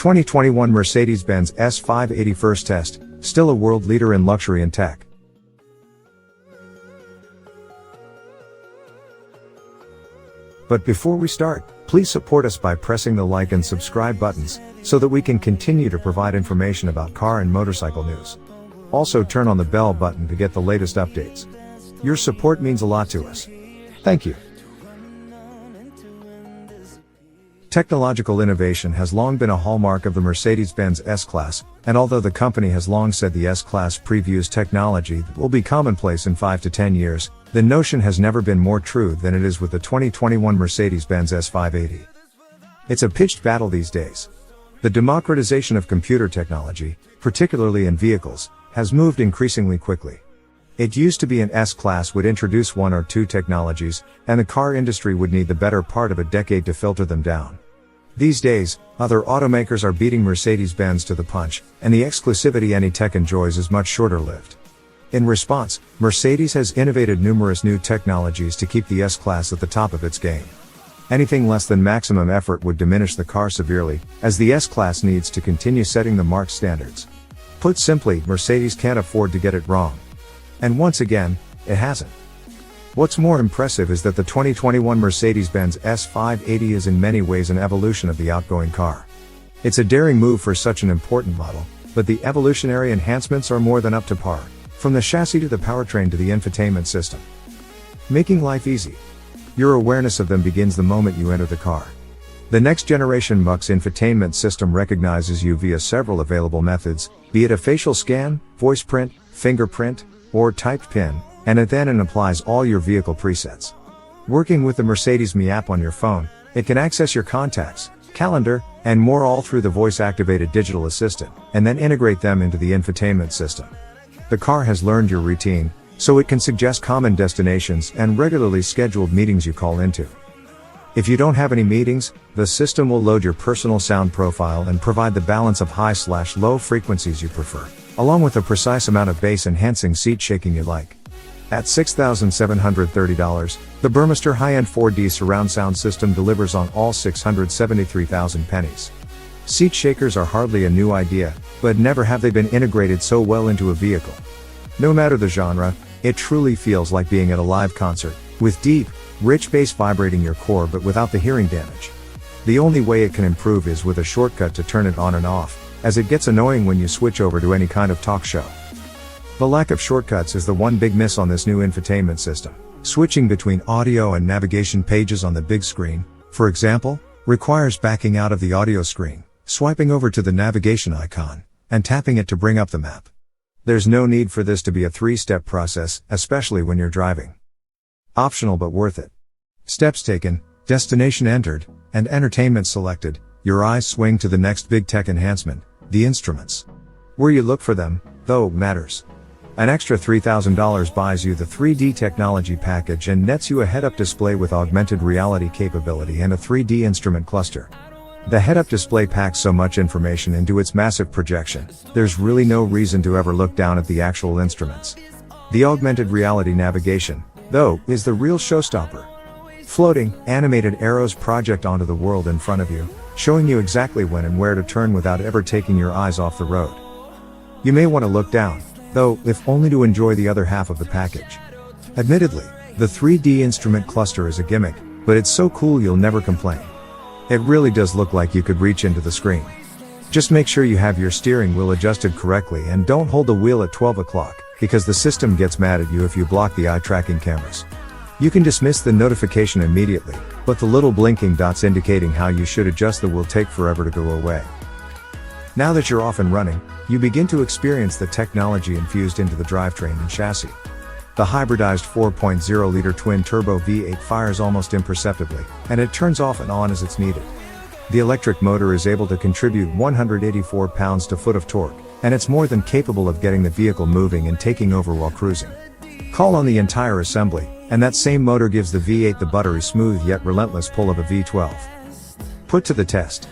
2021 Mercedes-Benz S580 first test, still a world leader in luxury and tech. But before we start, please support us by pressing the like and subscribe buttons, so that we can continue to provide information about car and motorcycle news. Also turn on the bell button to get the latest updates. Your support means a lot to us. Thank you. Technological innovation has long been a hallmark of the Mercedes-Benz S-Class, and although the company has long said the S-Class previews technology that will be commonplace in 5 to 10 years, the notion has never been more true than it is with the 2021 Mercedes-Benz S580. It's a pitched battle these days. The democratization of computer technology, particularly in vehicles, has moved increasingly quickly. It used to be an S-Class would introduce one or two technologies, and the car industry would need the better part of a decade to filter them down. These days, other automakers are beating Mercedes-Benz to the punch, and the exclusivity any tech enjoys is much shorter-lived. In response, Mercedes has innovated numerous new technologies to keep the S-Class at the top of its game. Anything less than maximum effort would diminish the car severely, as the S-Class needs to continue setting the marque standards. Put simply, Mercedes can't afford to get it wrong. And once again, it hasn't. What's more impressive is that the 2021 Mercedes-Benz S580 is in many ways an evolution of the outgoing car. It's a daring move for such an important model, but the evolutionary enhancements are more than up to par, from the chassis to the powertrain to the infotainment system. Making life easy. Your awareness of them begins the moment you enter the car. The next generation marque's infotainment system recognizes you via several available methods, be it a facial scan, voice print, fingerprint, or typed PIN, and it then applies all your vehicle presets. Working with the Mercedes Me app on your phone, it can access your contacts, calendar, and more all through the voice-activated digital assistant, and then integrate them into the infotainment system. The car has learned your routine, so it can suggest common destinations and regularly scheduled meetings you call into. If you don't have any meetings, the system will load your personal sound profile and provide the balance of high/low frequencies you prefer, along with a precise amount of bass-enhancing seat shaking you like. At $6,730, the Burmester high-end 4D surround sound system delivers on all 673,000 pennies. Seat shakers are hardly a new idea, but never have they been integrated so well into a vehicle. No matter the genre, it truly feels like being at a live concert, with deep, rich bass vibrating your core but without the hearing damage. The only way it can improve is with a shortcut to turn it on and off, as it gets annoying when you switch over to any kind of talk show. The lack of shortcuts is the one big miss on this new infotainment system. Switching between audio and navigation pages on the big screen, for example, requires backing out of the audio screen, swiping over to the navigation icon, and tapping it to bring up the map. There's no need for this to be a 3-step process, especially when you're driving. Optional but worth it. Steps taken, destination entered, and entertainment selected, your eyes swing to the next big tech enhancement, the instruments. Where you look for them, though, matters. An extra $3,000 buys you the 3D technology package and nets you a head-up display with augmented reality capability and a 3D instrument cluster. The head-up display packs so much information into its massive projection, there's really no reason to ever look down at the actual instruments. The augmented reality navigation, though, is the real showstopper. Floating, animated arrows project onto the world in front of you, showing you exactly when and where to turn without ever taking your eyes off the road. You may want to look down, though, if only to enjoy the other half of the package. Admittedly, the 3D instrument cluster is a gimmick, but it's so cool you'll never complain. It really does look like you could reach into the screen. Just make sure you have your steering wheel adjusted correctly and don't hold the wheel at 12 o'clock, because the system gets mad at you if you block the eye-tracking cameras. You can dismiss the notification immediately, but the little blinking dots indicating how you should adjust the will take forever to go away. Now that you're off and running, you begin to experience the technology infused into the drivetrain and chassis. The hybridized 4.0-liter twin-turbo V8 fires almost imperceptibly, and it turns off and on as it's needed. The electric motor is able to contribute 184 pounds-to-foot of torque, and it's more than capable of getting the vehicle moving and taking over while cruising. Call on the entire assembly, and that same motor gives the V8 the buttery smooth yet relentless pull of a V12. Put to the test.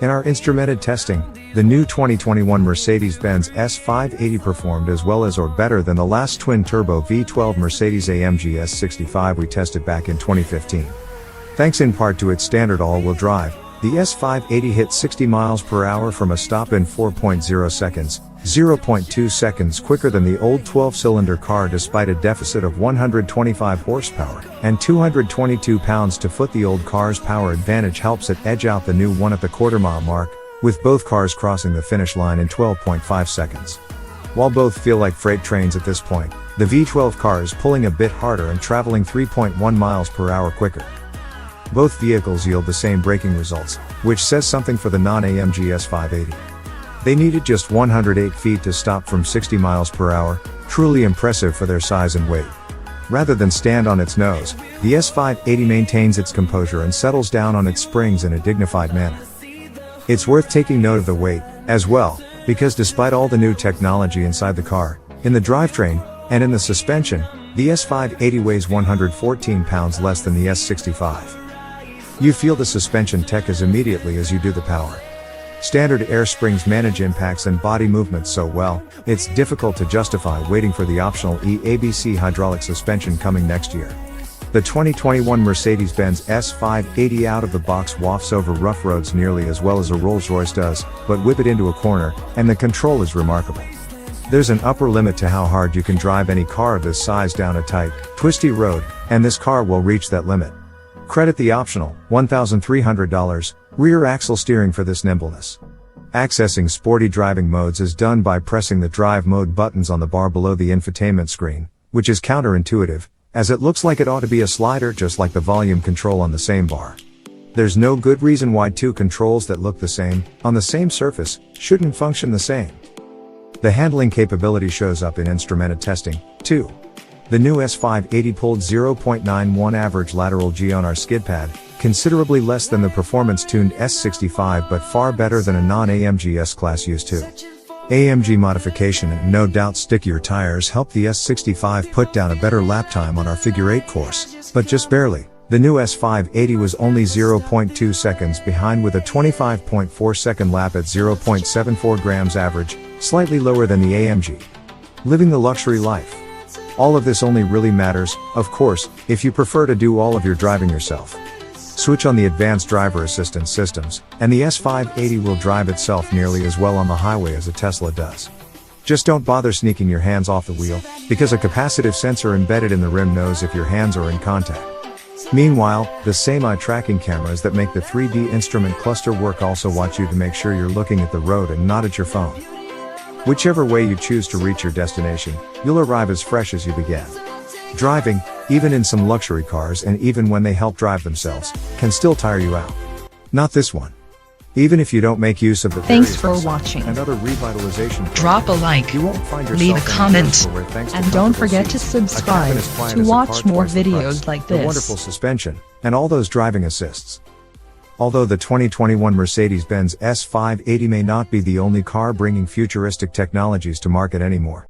In our instrumented testing, the new 2021 Mercedes-Benz S580 performed as well as or better than the last twin-turbo V12 Mercedes-AMG S65 we tested back in 2015. Thanks in part to its standard all-wheel drive, The S580 hit 60 miles per hour from a stop in 4.0 seconds, 0.2 seconds quicker than the old 12-cylinder car despite a deficit of 125 horsepower, and 222 pounds to foot. The old car's power advantage helps it edge out the new one at the quarter-mile mark, with both cars crossing the finish line in 12.5 seconds. While both feel like freight trains at this point, the V12 car is pulling a bit harder and traveling 3.1 miles per hour quicker. Both vehicles yield the same braking results, which says something for the non-AMG S580. They needed just 108 feet to stop from 60 miles per hour, truly impressive for their size and weight. Rather than stand on its nose, the S580 maintains its composure and settles down on its springs in a dignified manner. It's worth taking note of the weight, as well, because despite all the new technology inside the car, in the drivetrain, and in the suspension, the S580 weighs 114 pounds less than the S65. You feel the suspension tech as immediately as you do the power. Standard air springs manage impacts and body movements so well, it's difficult to justify waiting for the optional eABC hydraulic suspension coming next year. The 2021 Mercedes-Benz S580 out of the box wafts over rough roads nearly as well as a Rolls-Royce does, but whip it into a corner, and the control is remarkable. There's an upper limit to how hard you can drive any car of this size down a tight, twisty road, and this car will reach that limit. Credit the optional, $1,300, rear axle steering for this nimbleness. Accessing sporty driving modes is done by pressing the drive mode buttons on the bar below the infotainment screen, which is counterintuitive, as it looks like it ought to be a slider just like the volume control on the same bar. There's no good reason why two controls that look the same, on the same surface, shouldn't function the same. The handling capability shows up in instrumented testing, too. The new S580 pulled 0.91 average lateral G on our skid pad, considerably less than the performance-tuned S65 but far better than a non-AMG S-Class used to. AMG modification and no doubt stickier tires helped the S65 put down a better lap time on our figure 8 course, but just barely. The new S580 was only 0.2 seconds behind with a 25.4 second lap at 0.74 grams average, slightly lower than the AMG. Living the luxury life. All of this only really matters, of course, if you prefer to do all of your driving yourself. Switch on the advanced driver assistance systems, and the S580 will drive itself nearly as well on the highway as a Tesla does. Just don't bother sneaking your hands off the wheel, because a capacitive sensor embedded in the rim knows if your hands are in contact. Meanwhile, the same eye tracking cameras that make the 3D instrument cluster work also watch you to make sure you're looking at the road and not at your phone. Whichever way you choose to reach your destination, you'll arrive as fresh as you began. Driving, even in some luxury cars and even when they help drive themselves, can still tire you out. Not this one. Even if you don't make use of the Thanks for watching. And other revitalization Drop a like, you won't find leave a yourself comment, and don't forget to subscribe to watch more videos like the wonderful suspension, and all those driving assists. Although the 2021 Mercedes-Benz S580 may not be the only car bringing futuristic technologies to market anymore,